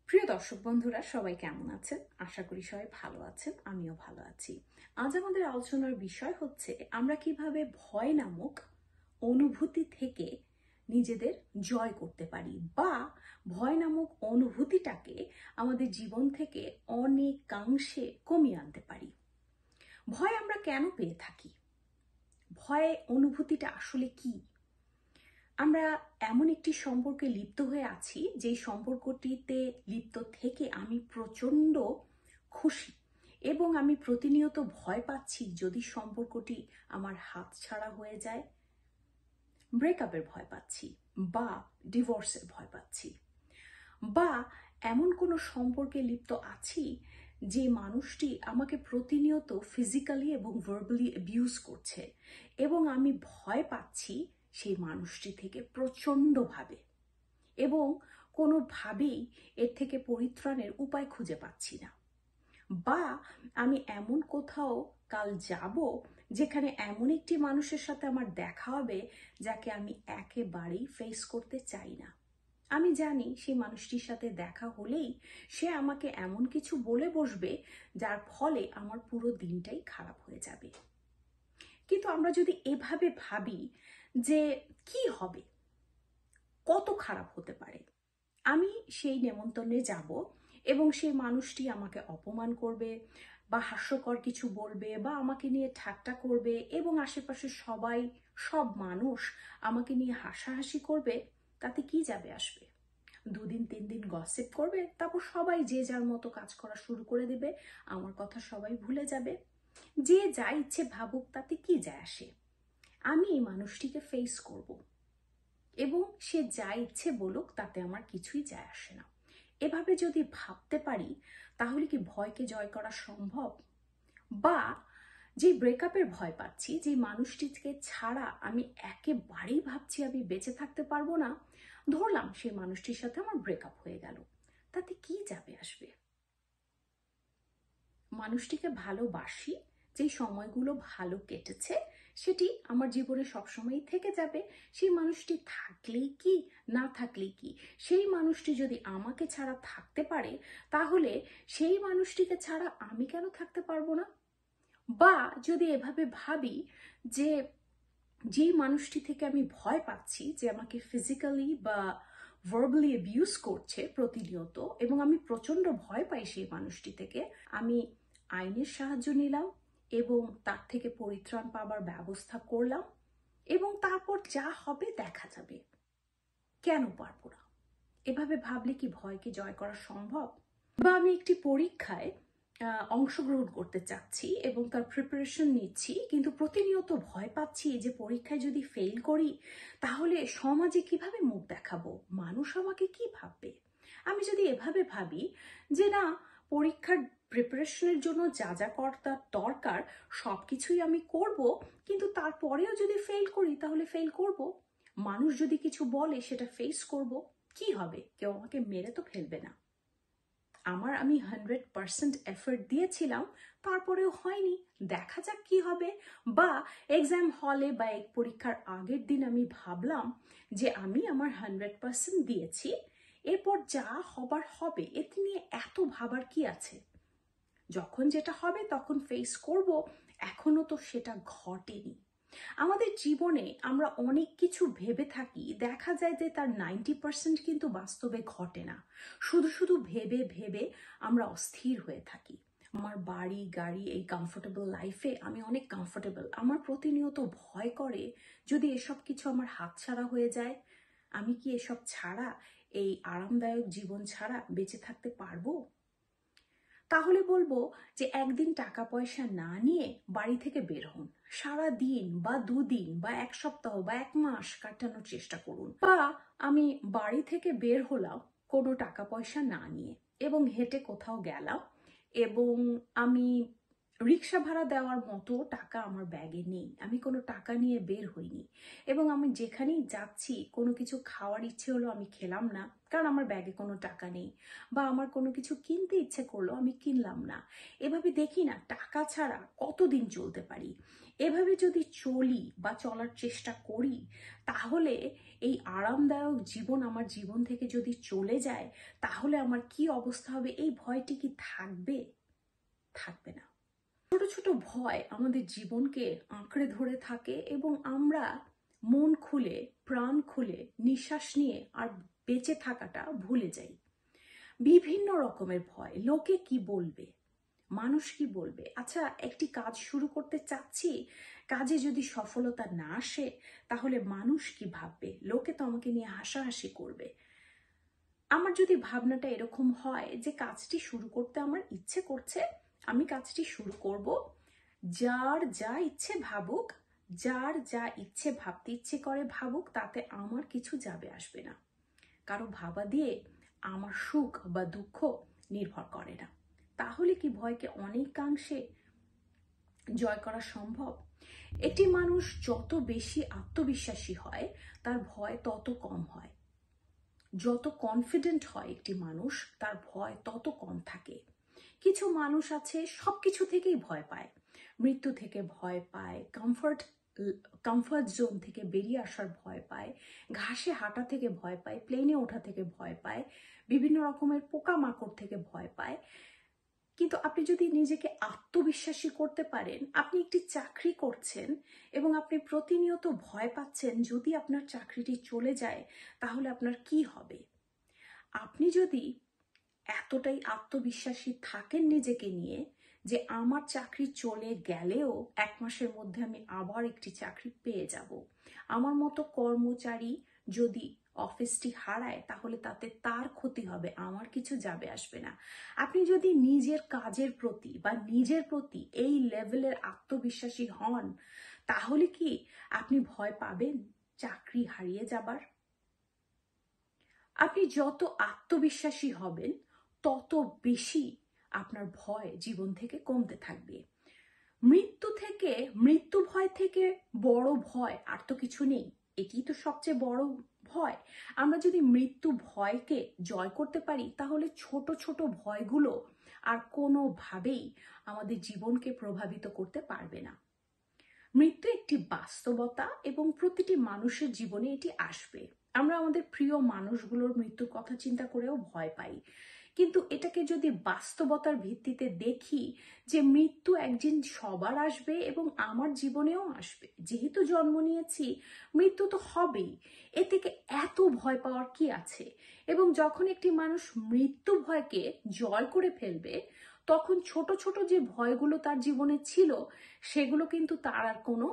প্রিয় দর্শক বন্ধুরা, সবাই কেমন আছেন? আশা করি সবাই ভালো আছেন, আমিও ভালো আছি। আজ আমাদের আলোচনার বিষয় হচ্ছে আমরা কিভাবে ভয় নামক অনুভূতি থেকে নিজেদের জয় করতে পারি, বা ভয় নামক অনুভূতিটাকে আমাদের জীবন থেকে অনেকাংশে কমিয়ে আনতে পারি। ভয় আমরা কেন পেয়ে থাকি? ভয় অনুভূতিটা আসলে কি? আমরা এমন একটি সম্পর্কে লিপ্ত হয়ে আছি যে সম্পর্কটিতে লিপ্ত থেকে আমি প্রচন্ড খুশি, এবং আমি প্রতিনিয়ত ভয় পাচ্ছি যদি সম্পর্কটি আমার হাতছাড়া হয়ে যায়। ব্রেকআপের ভয় পাচ্ছি, বা ডিভোর্সের ভয় পাচ্ছি, বা এমন কোনো সম্পর্কে লিপ্ত আছি যে মানুষটি আমাকে প্রতিনিয়ত ফিজিক্যালি এবং ভার্বালি অ্যাবিউজ করছে, এবং আমি ভয় পাচ্ছি সেই মানুষটি থেকে প্রচণ্ডভাবে, এবং কোনোভাবেই এর থেকে পরিত্রাণের উপায় খুঁজে পাচ্ছি না। বা আমি এমন কোথাও কাল যাব যেখানে এমন একটি মানুষের সাথে আমার দেখা হবে যাকে আমি একেবারেই ফেস করতে চাই না। আমি জানি সেই মানুষটির সাথে দেখা হলেই সে আমাকে এমন কিছু বলে বসবে যার ফলে আমার পুরো দিনটাই খারাপ হয়ে যাবে। কিন্তু আমরা যদি এভাবে ভাবি যে কি হবে, কত খারাপ হতে পারে, আমি সেই নেমন্তন্নে যাব এবং সেই মানুষটি আমাকে অপমান করবে বা হাস্যকর কিছু বলবে বা আমাকে নিয়ে ঠাট্টা করবে, এবং আশেপাশে সব মানুষ আমাকে নিয়ে হাসাহাসি করবে, তাতে কি যাবে আসবে? 2 দিন 3 দিন গসিপ করবে, তারপর সবাই যে যার মতো কাজ করা শুরু করে দেবে, আমার কথা সবাই ভুলে যাবে। যে যা ইচ্ছে ভাবুক, তাতে কি যায় আসে? আমি এই মানুষটিকে ফেস করব, এবং সে যা ইচ্ছে বলুক, তাতে আমার কিছুই যায় আসে না। এভাবে যদি ভাবতে পারি, তাহলে কি ভয়কে জয় করা সম্ভব? বা যে ব্রেকআপের ভয় পাচ্ছি, যে মানুষটিকে ছাড়া আমি একেবারেই ভাবছি আমি বেঁচে থাকতে পারবো না, ধরলাম সেই মানুষটির সাথে আমার ব্রেকআপ হয়ে গেল, তাতে কি যাবে আসবে? মানুষটিকে ভালোবাসি, যেই সময়গুলো ভালো কেটেছে সেটি আমার জীবনে সবসময়ই থেকে যাবে। সেই মানুষটি থাকলেই কি, না থাকলেই কি? সেই মানুষটি যদি আমাকে ছাড়া থাকতে পারে, তাহলে সেই মানুষটিকে ছাড়া আমি কেন থাকতে পারবো না? বা যদি এভাবে ভাবি যে যেই মানুষটি থেকে আমি ভয় পাচ্ছি, যে আমাকে ফিজিক্যালি বা ভার্বালি অ্যাবিউজ করছে প্রতিনিয়ত, এবং আমি প্রচন্ড ভয় পাই সেই মানুষটি থেকে, আমি আইনের সাহায্য নিলাম এবং তার থেকে পরিত্রাণ পাবার ব্যবস্থা করলাম, এবং তারপর যা হবে দেখা যাবে। কেন পারবো না? এভাবে ভাবলে কি ভয়কে জয় করা সম্ভব? বা আমি একটি পরীক্ষায় অংশগ্রহণ করতে চাচ্ছি এবং তার প্রিপারেশন নিচ্ছি, কিন্তু প্রতিনিয়ত ভয় পাচ্ছি যে পরীক্ষায় যদি ফেল করি তাহলে সমাজে কিভাবে মুখ দেখাবো, মানুষ আমাকে কি ভাববে। আমি যদি এভাবে ভাবি যে না, পরীক্ষার প্রিপারেশনের জন্য যা যা করার দরকার সবকিছুই আমি করব, কিন্তু তারপরেও যদি ফেল করি তাহলে ফেল করব, মানুষ যদি কিছু বলে সেটা ফেস করব, কি হবে? কেউ আমাকে মেরে তো ফেলবে না। আমি 100% এফর্ট দিয়েছিলাম, তারপরেও হয়নি, দেখা যাক কি হবে। বা এক্সাম হলে বা এক পরীক্ষার আগের দিন আমি ভাবলাম যে আমি আমার 100% দিয়েছি, এরপর যা হবার হবে, এতে নিয়ে এত ভাবার কি আছে? যখন যেটা হবে তখন ফেস করব, এখনো তো সেটা ঘটেনি। আমাদের জীবনে আমরা অনেক কিছু ভেবে থাকি, দেখা যায় যে তার 90% কিন্তু বাস্তবে ঘটে না। শুধু শুধু ভেবে ভেবে আমরা অস্থির হয়ে থাকি। আমার বাড়ি গাড়ি, এই কমফোর্টেবল লাইফে আমি অনেক কমফোর্টেবল, আমার প্রতিনিয়ত ভয় করে যদি এসব কিছু আমার হাতছাড়া হয়ে যায়, আমি কি এসব ছাড়া, এই আরামদায়ক জীবন ছাড়া বেঁচে থাকতে পারবো? তাহলে বলবো যে একদিন টাকা পয়সা না নিয়ে বাড়ি থেকে বের হন, সারা দিন বা 2 দিন বা 1 সপ্তাহ বা 1 মাস কাটানোর চেষ্টা করুন। বা আমি বাড়ি থেকে বের হলাম কোনো টাকা পয়সা না নিয়ে, এবং হেঁটে কোথাও গেলাম, এবং আমি রিক্সা ভাড়া দেওয়ার মতো টাকা আমার ব্যাগে নেই, আমি কোনো টাকা নিয়ে বের হইনি, এবং আমি যেখানেই যাচ্ছি কোনো কিছু খাওয়ার ইচ্ছে হলো আমি খেলাম না, কারণ আমার ব্যাগে কোনো টাকা নেই, বা আমার কোনো কিছু কিনতে ইচ্ছে করলো আমি কিনলাম না। এভাবে দেখি না টাকা ছাড়া কতদিন চলতে পারি। এভাবে যদি চলি বা চলার চেষ্টা করি, তাহলে এই আরামদায়ক জীবন আমার জীবন থেকে যদি চলে যায়, তাহলে আমার কি অবস্থা হবে? এই ভয়টি কি থাকবে? থাকবে না। ছোট ছোট ভয় আমাদের জীবনকে আঁকড়ে ধরে থাকে, এবং আমরা মন খুলে, প্রাণ খুলে নিঃশ্বাস নিয়ে আর বেঁচে থাকাটা ভুলে যাই। বিভিন্ন রকমের ভয়। লোকে কি বলবে, মানুষ কি বলবে, আচ্ছা একটি কাজ শুরু করতে চাচ্ছি, কাজে যদি সফলতা না আসে তাহলে মানুষ কি ভাববে, লোকে তো আমাকে নিয়ে হাসাহাসি করবে। আমার যদি ভাবনাটা এরকম হয় যে কাজটি শুরু করতে আমার ইচ্ছে করছে, আমি কাজটি শুরু করব, যার যা ইচ্ছে ভাবুক, যার যা ইচ্ছে ভাবতে ইচ্ছে করে ভাবুক, তাতে আমার কিছু যাবে আসবে না। কারো ভাবা দিয়ে আমার সুখ বা দুঃখ নির্ভর করে না। তাহলে কি ভয়কে অনেকাংশে জয় করা সম্ভব? একটি মানুষ যত বেশি আত্মবিশ্বাসী হয়, তার ভয় তত কম হয়। যত কনফিডেন্ট হয় একটি মানুষ, তার ভয় তত কম থাকে। কিছু মানুষ আছে সবকিছু থেকেই ভয় পায়, মৃত্যু থেকে ভয় পায়, কমফর্ট জোন থেকে বেরিয়ে আসার ভয় পায়, ঘাসে হাঁটা থেকে ভয় পায়, প্লেনে ওঠা থেকে ভয় পায়, বিভিন্ন রকমের পোকামাকড় থেকে ভয় পায়। কিন্তু আপনি যদি নিজেকে আত্মবিশ্বাসী করতে পারেন, আপনি একটি চাকরি করছেন এবং আপনি প্রতিনিয়ত ভয় পাচ্ছেন যদি আপনার চাকরিটি চলে যায় তাহলে আপনার কি হবে। আপনি যদি এতটাই আত্মবিশ্বাসী থাকেন নিজেকে নিয়ে যে আমার চাকরি চলে গেলেও 1 মাসের মধ্যে আমি আবার একটি চাকরি পেয়ে যাব, আমার মতো কর্মচারী যদি অফিসটি হারায় তাহলে তাতে তার ক্ষতি হবে, আমার কিছু যাবে আসবে না। আপনি যদি নিজের কাজের প্রতি বা নিজের প্রতি এই লেভেলের আত্মবিশ্বাসী হন, তাহলে কি আপনি ভয় পাবেন চাকরি হারিয়ে যাবার? আপনি যত আত্মবিশ্বাসী হবেন তত বেশি আপনার ভয় জীবন থেকে কমতে থাকবে। মৃত্যু ভয় থেকে বড় ভয় আর তো কিছু নেই, এটি তো সবচেয়ে বড় ভয়। আমরা যদি মৃত্যু ভয়কে জয় করতে পারি তাহলে ছোট ছোট ভয়গুলো আর কোনোভাবেই আমাদের জীবনকে প্রভাবিত করতে পারবে না। মৃত্যু একটি বাস্তবতা এবং প্রতিটি মানুষের জীবনে এটি আসবে। আমরা আমাদের প্রিয় মানুষগুলোর মৃত্যুর কথা চিন্তা করেও ভয় পাই, কিন্তু এটাকে যদি বাস্তবতার ভিত্তিতে দেখি যে মৃত্যু একদিন সবার আসবে এবং আমার জীবনেও আসবে, যেহেতু জন্ম নিয়েছি মৃত্যু তো হবেই, এ থেকে এত ভয় পাওয়ার কি আছে? এবং যখন একটি মানুষ মৃত্যু ভয়কে জয় করে ফেলবে, তখন ছোট ছোট যে ভয়গুলো তার জীবনে ছিল সেগুলো কিন্তু তার আর কোনো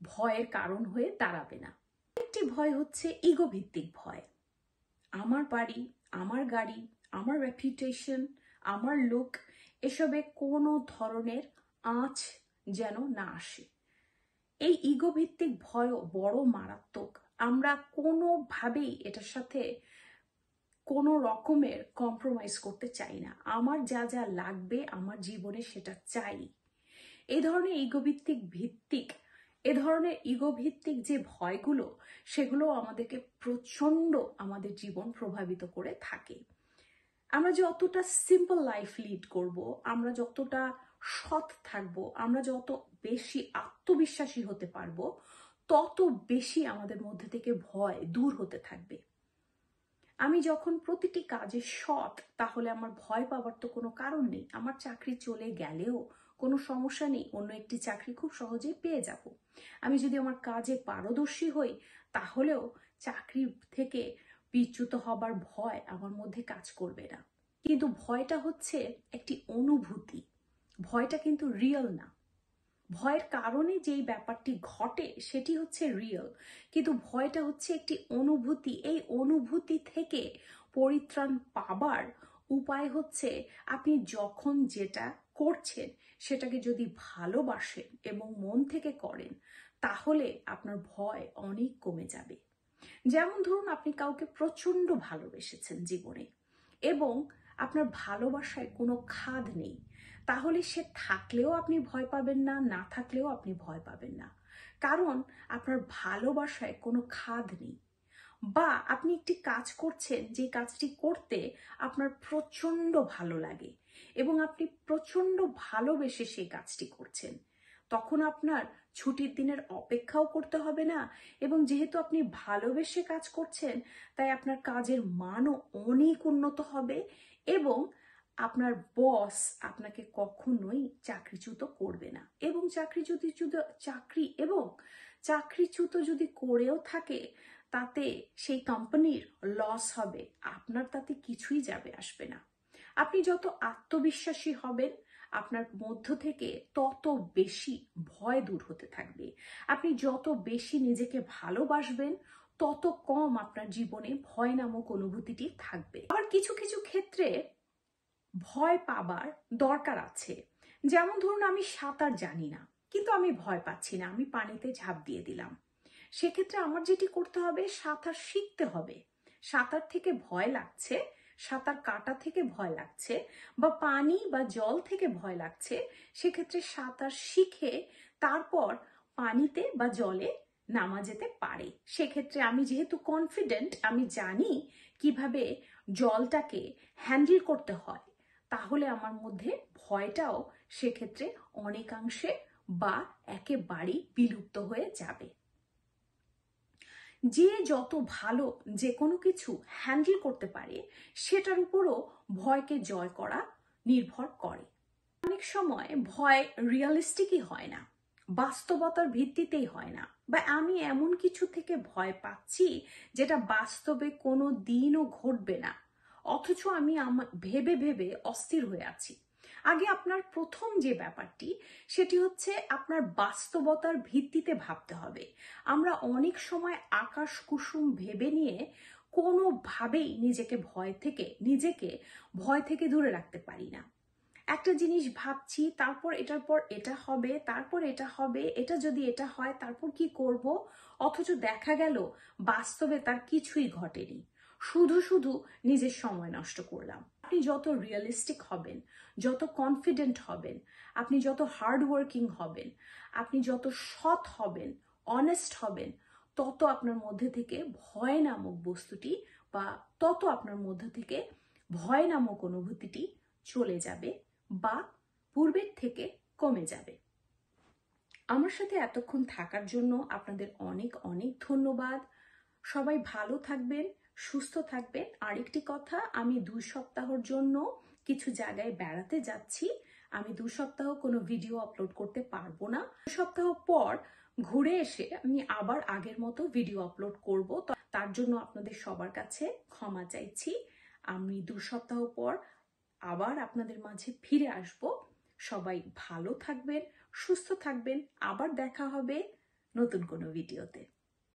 ভয়ের কারণ হয়ে দাঁড়াবে না। একটি ভয় হচ্ছে ইগো ভিত্তিক ভয়। আমার বাড়ি, আমার গাড়ি, আমার রেপুটেশন, আমার লুক, এসবে কোনো ধরনের আঁচ যেন না আসে। এই ইগো ভিত্তিক ভয়ও বড় মারাত্মক। আমরা কোনোভাবেই এটার সাথে কোনো রকমের কম্প্রোমাইজ করতে চাই না। আমার যা যা লাগবে আমার জীবনে সেটা চাই। এ ধরনের ইগোভিত্তিক যে ভয়গুলো, সেগুলো আমাদেরকে প্রচন্ড আমাদের জীবন প্রভাবিত করে থাকে। আমরা যতটা সিম্পল লাইফ লিড করব, আমরা যতটা সৎ থাকব, আমরা যত বেশি আত্মবিশ্বাসী হতে পারবো, তত বেশি আমাদের মধ্যে থেকে ভয় দূর হতে থাকবে। আমি যখন প্রতিটি কাজে সৎ, তাহলে আমার ভয় পাওয়ার তো কোনো কারণ নেই। আমার চাকরি চলে গেলেও কোনো সমস্যা নেই, অন্য একটি চাকরি খুব সহজেই পেয়ে যাব। আমি যদি আমার কাজে পারদর্শী হই, তাহলেও চাকরি থেকে বিচ্যুত হবার ভয় আমার মধ্যে কাজ করবে না। কিন্তু ভয়টা হচ্ছে একটি অনুভূতি, ভয়টা কিন্তু রিয়েল না। ভয়ের কারণে যেই ব্যাপারটি ঘটে সেটি হচ্ছে রিয়েল, কিন্তু ভয়টা হচ্ছে একটি অনুভূতি। এই অনুভূতি থেকে পরিত্রাণ পাবার উপায় হচ্ছে আপনি যখন যেটা করছেন সেটাকে যদি ভালোবাসেন এবং মন থেকে করেন, তাহলে আপনার ভয় অনেক কমে যাবে। যেমন ধরুন আপনি কাউকে প্রচন্ড ভালোবেসেছেন জীবনে, এবং আপনার ভালোবাসায় কোনো খাদ নেই, তাহলে সে থাকলেও আপনি ভয় পাবেন না, না থাকলেও আপনি ভয় পাবেন না। কারণ আপনার ভালোবাসায় কোনো খাদ নেই। বা আপনি একটি কাজ করছেন, যে কাজটি করতে আপনার প্রচন্ড ভালো লাগে এবং আপনি প্রচন্ড ভালোবেসে সেই কাজটি করছেন, তখন আপনার ছুটির দিনের অপেক্ষাও করতে হবে না। এবং যেহেতু আপনি ভালোবেসে কাজ করছেন, তাই আপনার কাজের মানও অনেক উন্নত হবে এবং আপনার বস আপনাকে কখনোই চাকরিচ্যুত করবে না। এবং চাকরিচ্যুত যদি করেও থাকে, তাতে সেই কোম্পানির লস হবে, আপনার তাতে কিছুই যাবে আসবে না। আপনি যত আত্মবিশ্বাসী হবেন, আপনার মধ্য থেকে তত বেশি ভয় দূর হতে থাকবে। আপনি যত বেশি নিজেকে ভালোবাসবেন, তত কম আপনার জীবনে ভয় নামক অনুভূতিটি থাকবে। আবার কিছু কিছু ক্ষেত্রে ভয় পাবার দরকার আছে। যেমন ধরুন, আমি সাঁতার জানি না, কিন্তু আমি ভয় পাচ্ছি না, আমি পানিতে ঝাঁপ দিয়ে দিলাম। সেক্ষেত্রে আমার যেটি করতে হবে, সাঁতার শিখতে হবে। সাঁতার থেকে ভয় লাগছে, সাঁতার কাটা থেকে ভয় লাগছে, বা পানি বা জল থেকে ভয় লাগছে, সেক্ষেত্রে সাঁতার শিখে তারপর পানিতে বা জলে নামা যেতে পারে। সেক্ষেত্রে আমি যেহেতু কনফিডেন্ট, আমি জানি কিভাবে জলটাকে হ্যান্ডেল করতে হয়, তাহলে আমার মধ্যে ভয়টাও সেক্ষেত্রে অনেকাংশে বা একেবারেই বিলুপ্ত হয়ে যাবে। যে যত ভালো যে কোনো কিছু হ্যান্ডেল করতে পারে, সেটার উপরও ভয়কে জয় করা নির্ভর করে। অনেক সময় ভয় রিয়েলিস্টিকই হয় না, বাস্তবতার ভিত্তিতেই হয় না, বা আমি এমন কিছু থেকে ভয় পাচ্ছি যেটা বাস্তবে কোনো দিনও ঘটবে না, অথচ আমি ভেবে ভেবে অস্থির হয়ে আছি। আগে আপনার প্রথম যে ব্যাপারটি, সেটি হচ্ছে আপনার বাস্তবতার ভিত্তিতে ভাবতে হবে। আমরা অনেক সময় আকাশ কুসুম ভেবে নিয়ে কোনোভাবেই নিজেকে ভয় থেকে দূরে রাখতে পারি না। একটা জিনিস ভাবছি, তারপর এটার পর এটা হবে, তারপর এটা হবে, এটা যদি এটা হয় তারপর কি করব, অথচ দেখা গেল বাস্তবে তার কিছুই ঘটেনি। শুধু শুধু নিজের সময় নষ্ট করলাম। আপনি যত রিয়েলিস্টিক হবেন, যত কনফিডেন্ট হবেন, আপনি যত হার্ড ওয়ার্কিং হবেন, আপনি যত সৎ হবেন, অনেস্ট হবেন, তত আপনার মধ্যে থেকে ভয় নামক বস্তুটি বা তত আপনার মধ্যে থেকে ভয় নামক অনুভূতিটি চলে যাবে বা পূর্বের থেকে কমে যাবে। আমার সাথে এতক্ষণ থাকার জন্য আপনাদের অনেক অনেক ধন্যবাদ। সবাই ভালো থাকবেন, সুস্থ থাকবেন। আরেকটি কথা, আমি 2 সপ্তাহের জন্য কিছু জায়গায় বেড়াতে যাচ্ছি। আমি 2 সপ্তাহ কোনো ভিডিও আপলোড করতে পারবো না। 2 সপ্তাহ পর ঘুরে এসে আমি আবার আগের মতো ভিডিও আপলোড করব। তার জন্য আপনাদের সবার কাছে ক্ষমা চাইছি। আমি 2 সপ্তাহ পর আবার আপনাদের মাঝে ফিরে আসব। সবাই ভালো থাকবেন, সুস্থ থাকবেন। আবার দেখা হবে নতুন কোনো ভিডিওতে।